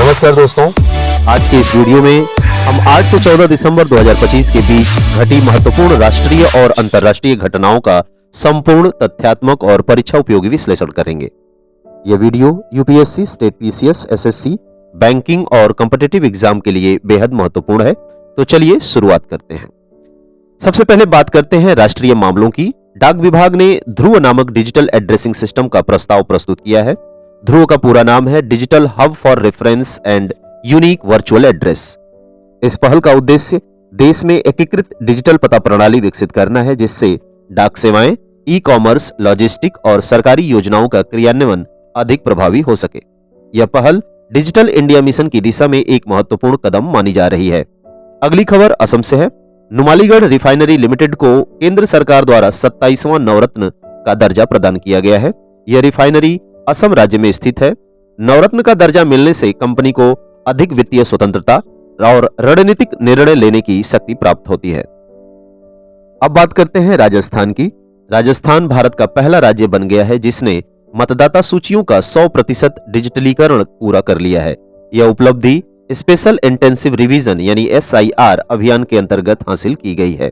नमस्कार दोस्तों, आज के इस वीडियो में हम 8 से 14 दिसंबर 2025 के बीच घटी महत्वपूर्ण राष्ट्रीय और अंतर्राष्ट्रीय घटनाओं का संपूर्ण तथ्यात्मक और परीक्षा उपयोगी विश्लेषण करेंगे। यह video UPSC, state PCS, SSC, banking और कॉम्पिटिटिव एग्जाम के लिए बेहद महत्वपूर्ण है। तो चलिए शुरुआत करते हैं। सबसे पहले बात करते हैं राष्ट्रीय मामलों की। डाक विभाग ने ध्रुव नामक डिजिटल एड्रेसिंग सिस्टम का प्रस्ताव प्रस्तुत किया है। ध्रुव का पूरा नाम है digital hub for reference and unique virtual address. इस पहल का उद्देश्य देश में एकीकृत डिजिटल पता प्रणाली विकसित करना है, जिससे डाक सेवाएं, ई कॉमर्स, लॉजिस्टिक और सरकारी योजनाओं का क्रियान्वयन अधिक प्रभावी हो सके। यह पहल डिजिटल इंडिया मिशन की दिशा में एक महत्वपूर्ण कदम मानी जा रही है। अगली खबर असम से है। नुमालीगढ़ रिफाइनरी लिमिटेड को केंद्र सरकार द्वारा 27वां नवरत्न का दर्जा प्रदान किया गया है। यह रिफाइनरी असम राज्य में स्थित है। नवरत्न का दर्जा मिलने से कंपनी को अधिक वित्तीय स्वतंत्रता और रणनीतिक निर्णय लेने की शक्ति प्राप्त होती है। अब बात करते हैं राजस्थान की। राजस्थान भारत का पहला राज्य बन गया है जिसने मतदाता सूचियों का 100% डिजिटलीकरण पूरा कर लिया है। यह उपलब्धि स्पेशल इंटेंसिव रिवीजन यानी SIR अभियान के अंतर्गत हासिल की गई है।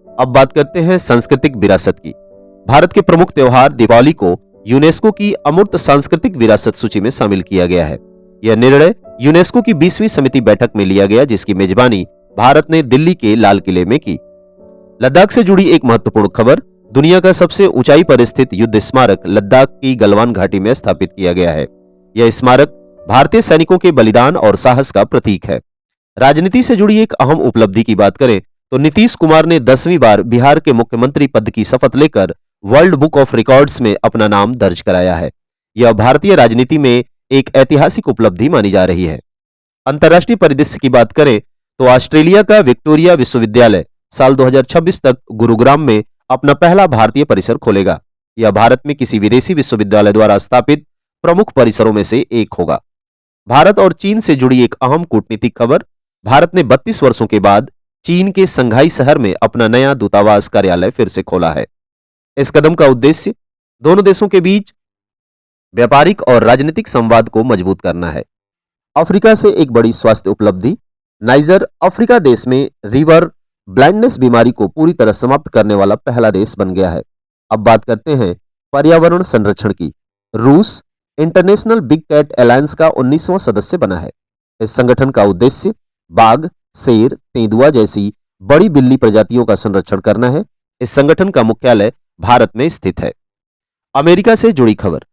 अब बात करते हैं सांस्कृतिक विरासत की। भारत के प्रमुख त्योहार दीपावली को यूनेस्को की अमूर्त सांस्कृतिक विरासत सूची में शामिल किया गया है। यह निर्णय यूनेस्को की 20वीं समिति बैठक में लिया गया, जिसकी मेजबानी भारत ने दिल्ली के लाल किले में की। लद्दाख से जुड़ी एक महत्वपूर्ण खबर। दुनिया का सबसे ऊंचाई पर स्थित युद्ध स्मारक लद्दाख की गलवान घाटी में स्थापित किया गया है। यह स्मारक भारतीय सैनिकों के बलिदान और साहस का प्रतीक है। राजनीति से जुड़ी एक अहम उपलब्धि की बात करें तो नीतीश कुमार ने 10वीं बार बिहार के मुख्यमंत्री पद की शपथ लेकर वर्ल्ड बुक ऑफ रिकॉर्ड्स में अपना नाम दर्ज कराया है। यह भारतीय राजनीति में एक ऐतिहासिक उपलब्धि मानी जा रही है। अंतर्राष्ट्रीय परिदृश्य की बात करें तो ऑस्ट्रेलिया का विक्टोरिया विश्वविद्यालय साल 2026 तक गुरुग्राम में अपना पहला भारतीय परिसर खोलेगा। यह भारत में किसी विदेशी विश्वविद्यालय द्वारा स्थापित प्रमुख परिसरों में से एक होगा। भारत और चीन से जुड़ी एक अहम कूटनीतिक खबर। भारत ने 32 वर्षों के बाद चीन के संघाई शहर में अपना नया दूतावास कार्यालय फिर से खोला है। इस कदम का उद्देश्य दोनों देशों के बीच व्यापारिक और राजनीतिक संवाद को मजबूत करना है। अफ्रीका से एक बड़ी स्वास्थ्य उपलब्धि। नाइजर अफ्रीका देश में रिवर ब्लाइंडनेस बीमारी को पूरी तरह समाप्त करने वाला पहला देश बन गया है। अब बात करते हैं पर्यावरण संरक्षण की। रूस इंटरनेशनल बिग कैट अलायंस का 19वां सदस्य बना है। इस संगठन का उद्देश्य बाघ, शेर, तेंदुआ जैसी बड़ी बिल्ली प्रजातियों का संरक्षण करना है। इस संगठन का मुख्यालय भारत में स्थित है। अमेरिका से जुड़ी खबर।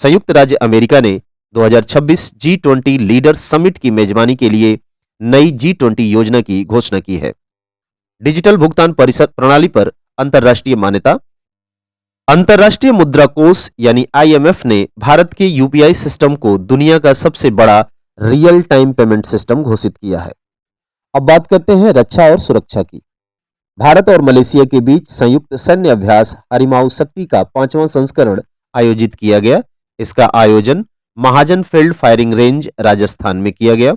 संयुक्त राज्य अमेरिका ने 2026 G20 लीडर्स समिट की मेजबानी के लिए नई G20 योजना की घोषणा की है। डिजिटल भुगतान परिसर प्रणाली पर अंतर्राष्ट्रीय मान्यता। अंतर्राष्ट्रीय मुद्रा कोष यानी IMF ने भारत के UPI सिस्टम को दुनिया का सबसे बड़ा रियल टाइम पेमेंट सिस्टम घोषित किया है। अब बात करते हैं रक्षा और सुरक्षा की। भारत और मलेशिया के बीच संयुक्त सैन्य अभ्यास हरिमाऊ शक्ति का 5वां संस्करण आयोजित किया गया। इसका आयोजन महाजन फील्ड फायरिंग रेंज राजस्थान में किया गया।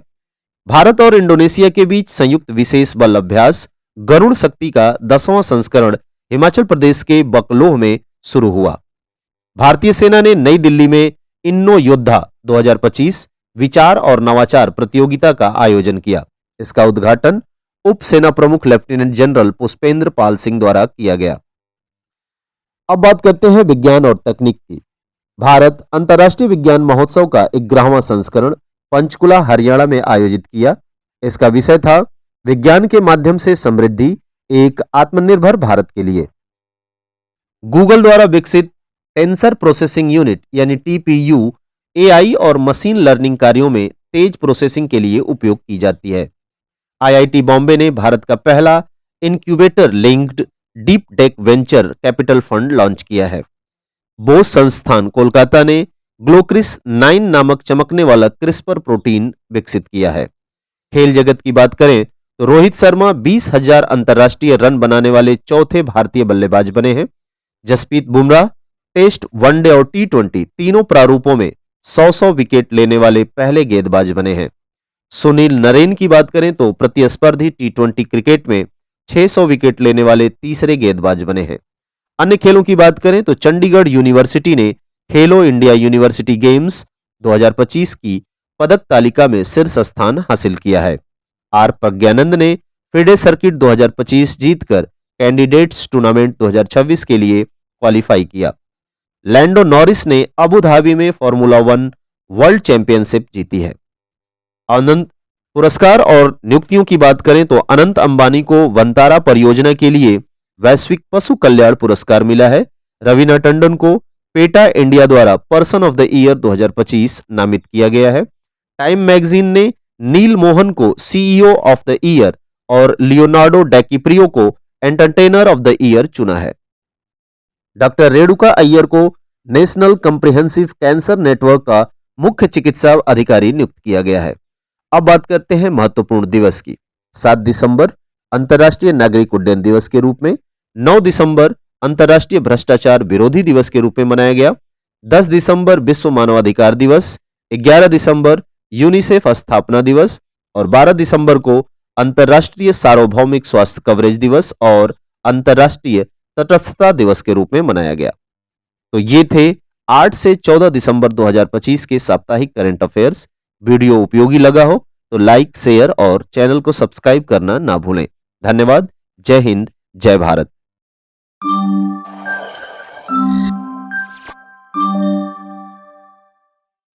भारत और इंडोनेशिया के बीच संयुक्त विशेष बल अभ्यास गरुड़ शक्ति का 10वां संस्करण हिमाचल प्रदेश के बकलोह में शुरू हुआ। भारतीय सेना ने नई दिल्ली में इन्नो योद्धा 2025 विचार और नवाचार प्रतियोगिता का आयोजन किया। इसका उद्घाटन उप सेना प्रमुख लेफ्टिनेंट जनरल पुष्पेंद्र पाल सिंह द्वारा किया गया। अब बात करते हैं विज्ञान और तकनीक की। भारत अंतर्राष्ट्रीय विज्ञान महोत्सव का 11वां संस्करण पंचकुला हरियाणा में आयोजित किया। इसका विषय था विज्ञान के माध्यम से समृद्धि, एक आत्मनिर्भर भारत के लिए। गूगल द्वारा विकसित टेंसर प्रोसेसिंग यूनिट यानी TPU AI और मशीन लर्निंग कार्यों में तेज प्रोसेसिंग के लिए उपयोग की जाती है। IIT बॉम्बे ने भारत का पहला incubator linked deep tech venture capital fund launch किया है। बोस संस्थान कोलकाता ने ग्लोक्रिस 9 नामक चमकने वाला क्रिस्पर प्रोटीन विकसित किया है। खेल जगत की बात करें तो रोहित शर्मा 20,000 अंतर्राष्ट्रीय रन बनाने वाले चौथे भारतीय बल्लेबाज बने हैं। जसप्रीत बुमराह टेस्ट, वनडे और T20 तीनों प्रारूपों में 100 विकेट लेने वाले पहले गेंदबाज बने हैं। सुनील नरेन की बात करें तो प्रतिस्पर्धी T20 क्रिकेट में 600 विकेट लेने वाले तीसरे गेंदबाज बने हैं। अन्य खेलों की बात करें तो चंडीगढ़ यूनिवर्सिटी ने खेलो इंडिया यूनिवर्सिटी गेम्स 2025 की पदक तालिका में शीर्ष स्थान हासिल किया है। आर प्रज्ञानंद ने फिडे सर्किट 2025 जीतकर कैंडिडेट्स टूर्नामेंट 2026 के लिए क्वालिफाई किया। लैंडो नॉरिस ने अबू धाबी में फॉर्मूला 1 वर्ल्ड चैंपियनशिप जीती है। अनंत पुरस्कार और नियुक्तियों की बात करें तो अनंत अंबानी को वंतारा परियोजना के लिए वैश्विक पशु कल्याण पुरस्कार मिला है। रवीना टंडन को पेटा इंडिया द्वारा पर्सन ऑफ द ईयर 2025 नामित किया गया है। टाइम मैगजीन ने नील मोहन को सीईओ ऑफ द ईयर और लियोनार्डो डैकिप्रियो को एंटरटेनर ऑफ द ईयर चुना है। डॉक्टर रेणुका अय्यर को नेशनल कॉम्प्रिहेंसिव कैंसर नेटवर्क का मुख्य चिकित्सा अधिकारी नियुक्त किया गया है। अब बात करते हैं महत्वपूर्ण दिवस की। 7 दिसंबर अंतर्राष्ट्रीय नागरिक उड्डयन दिवस के रूप में, 9 दिसंबर अंतर्राष्ट्रीय भ्रष्टाचार विरोधी दिवस के रूप में मनाया गया, 10 दिसंबर विश्व मानवाधिकार दिवस, 11 दिसंबर यूनिसेफ स्थापना दिवस और 12 दिसंबर को अंतर्राष्ट्रीय सार्वभौमिक स्वास्थ्य कवरेज दिवस और अंतर्राष्ट्रीय तटस्थता दिवस के रूप में मनाया गया। तो ये थे 8 से 14 दिसंबर 2025 के साप्ताहिक करंट अफेयर्स। वीडियो उपयोगी लगा हो तो लाइक, शेयर और चैनल को सब्सक्राइब करना ना भूलें। धन्यवाद। जय हिंद, जय भारत।